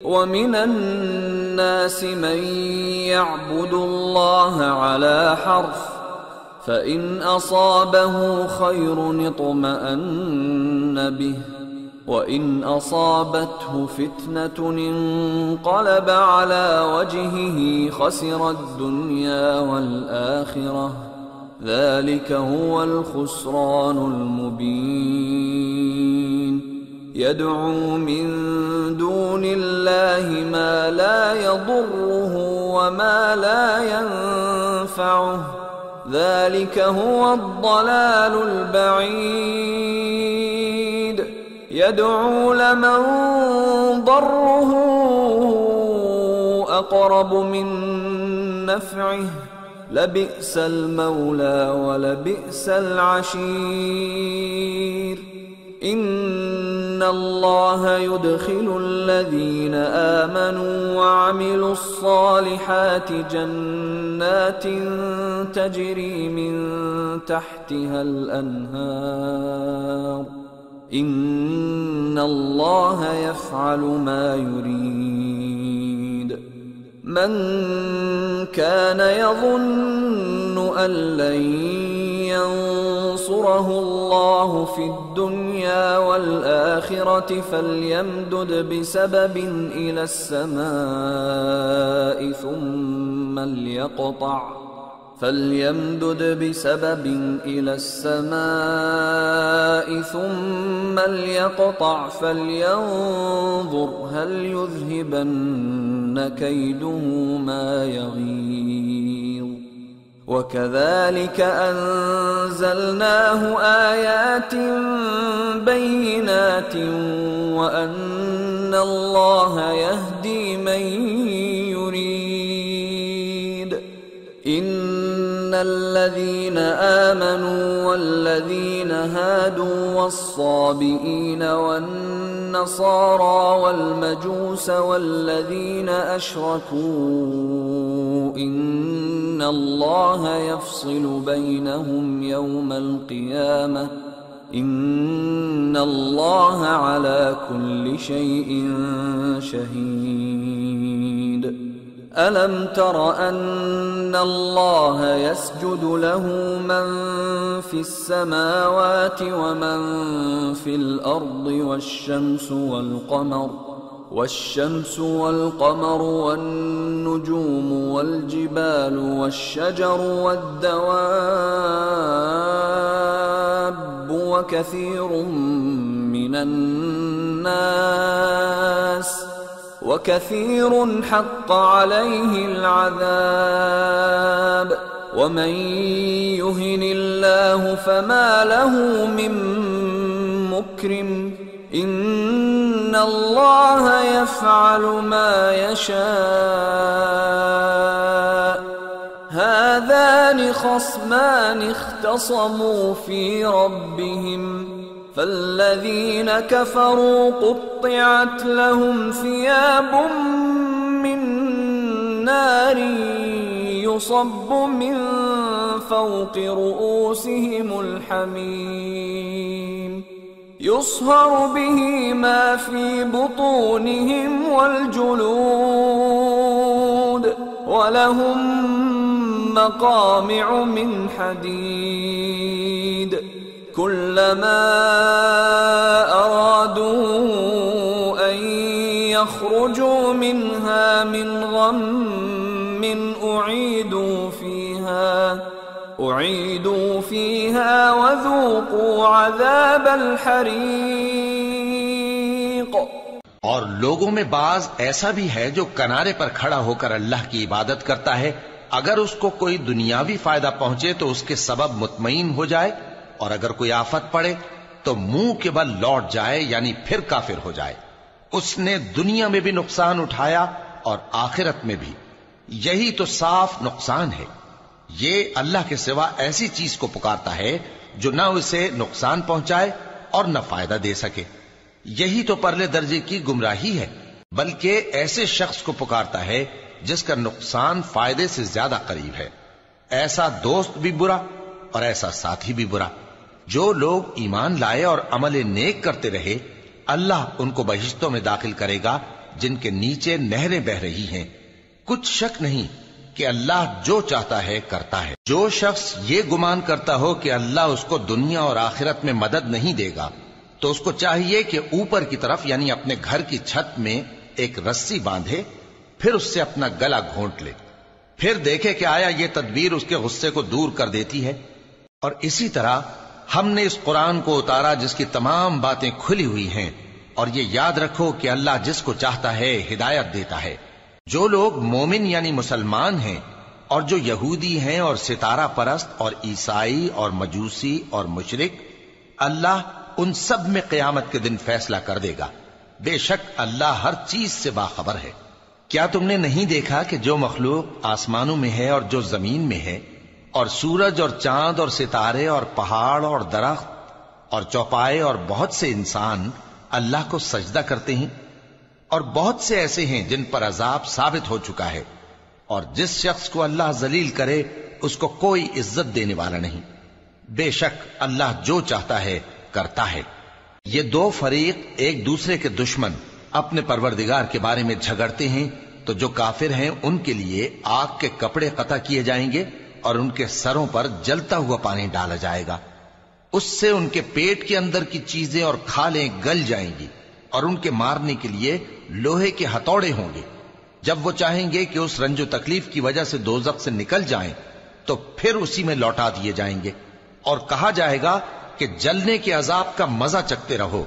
ومن الناس من يعبد الله على حرف فإن أصابه خير اطمأن به وإن أصابته فتنة انقلب على وجهه خسر الدنيا والآخرة ذلك هو الخسران المبين يدعو من دون الله ما لا يضره وما لا ينفعه ذلك هو الضلال البعيد يدعو لمن ضره أقرب من نفعه لبئس المولى ولبئس العشير إن الله يدخل الذين آمنوا وعملوا الصالحات جنات تجري من تحتها الأنهار إن الله يفعل ما يريد من كان يظن أن لن ينصره الله في الدنيا والآخرة فليمدد بسبب إلى السماء ثم ليقطع فلينظر هل يذهبن كيده ما يغيظ وكذلك أنزلناه آيات بينات وأن الله يهدي من يريد إن الذين آمنوا والذين هادوا والصابئين والنصارى والمجوس والذين أشركوا إن الله يفصل بينهم يوم القيامة إن الله على كل شيء شهيد ألم تر أن الله يسجد له من في السماوات ومن في الأرض والشمس والقمر والنجوم والجبال والشجر والدواب وكثير حق عليه العذاب ومن يهن الله فما له من مكرم إن الله يفعل ما يشاء هذان خصمان اختصموا في ربهم فالذين كفروا قطعت لهم ثياب من نار يصب من فوق رؤوسهم الحميم يصهر به ما في بطونهم والجلود ولهم مقامع من حديد كلما أرادوا أن يخرجوا منها من غم أعيدوا فيها وذوقوا عذاب الحريق। और लोगों में बाज ऐसा भी है जो किनारे पर खड़ा होकर अल्लाह की इबादत करता है, अगर उसको कोई दुनियावी फायदा पहुंचे तो उसके सबब मुतमईन हो जाए, और अगर कोई आफत पड़े तो मुंह के बल लौट जाए, यानी फिर काफिर हो जाए। उसने दुनिया में भी नुकसान उठाया और आखिरत में भी। यही तो साफ नुकसान है। ये अल्लाह के सिवा ऐसी चीज को पुकारता है जो न उसे नुकसान पहुंचाए और न फायदा दे सके। यही तो परले दर्जे की गुमराही है। बल्कि ऐसे शख्स को पुकारता है जिसका नुकसान फायदे से ज्यादा करीब है। ऐसा दोस्त भी बुरा और ऐसा साथी भी बुरा। जो लोग ईमान लाए और अमल नेक करते रहे, अल्लाह उनको बहिश्तों में दाखिल करेगा جن کے نیچے نہریں بہ رہی ہیں۔ کچھ شک نہیں کہ اللہ جو چاہتا ہے کرتا ہے۔ جو شخص یہ گمان کرتا ہو کہ اللہ اس کو دنیا اور آخرت میں مدد نہیں دے گا تو اس کو چاہیے کہ اوپر کی طرف یعنی اپنے گھر کی چھت میں ایک رسی باندھے، پھر اس سے اپنا گلا گھونٹ لے، پھر دیکھے کہ آیا یہ تدبیر اس کے غصے کو دور کر دیتی ہے۔ اور اسی طرح ہم نے اس قرآن کو اتارا جس کی تمام باتیں کھلی ہوئی ہیں، اور یہ یاد رکھو کہ اللہ جس کو چاہتا ہے ہدایت دیتا ہے۔ جو لوگ مومن یعنی مسلمان ہیں اور جو یہودی ہیں اور ستارہ پرست اور عیسائی اور مجوسی اور مشرک، اللہ ان سب میں قیامت کے دن فیصلہ کر دے گا۔ بے شک اللہ ہر چیز سے باخبر ہے۔ کیا تم نے نہیں دیکھا کہ جو مخلوق آسمانوں میں ہے اور جو زمین میں ہے، اور سورج اور چاند اور ستارے اور پہاڑ اور درخت اور چوپائے اور بہت سے انسان اللہ کو سجدہ کرتے ہیں، اور بہت سے ایسے ہیں جن پر عذاب ثابت ہو چکا ہے، اور جس شخص کو اللہ ذلیل کرے اس کو کوئی عزت دینے والا نہیں۔ بے شک اللہ جو چاہتا ہے کرتا ہے۔ یہ دو فریق ایک دوسرے کے دشمن اپنے پروردگار کے بارے میں جھگڑتے ہیں، تو جو کافر ہیں ان کے لیے آگ کے کپڑے قطع کیے جائیں گے اور ان کے سروں پر جلتا ہوا پانی ڈالا جائے گا، اس سے ان کے پیٹ کے اندر کی چیزیں اور کھالیں گل جائیں گی، اور ان کے مارنے کے لیے لوہے کے ہتھوڑے ہوں گے۔ جب وہ چاہیں گے کہ اس رنج و تکلیف کی وجہ سے دوزخ سے نکل جائیں تو پھر اسی میں لوٹا دیے جائیں گے، اور کہا جائے گا کہ جلنے کے عذاب کا مزہ چکھتے رہو۔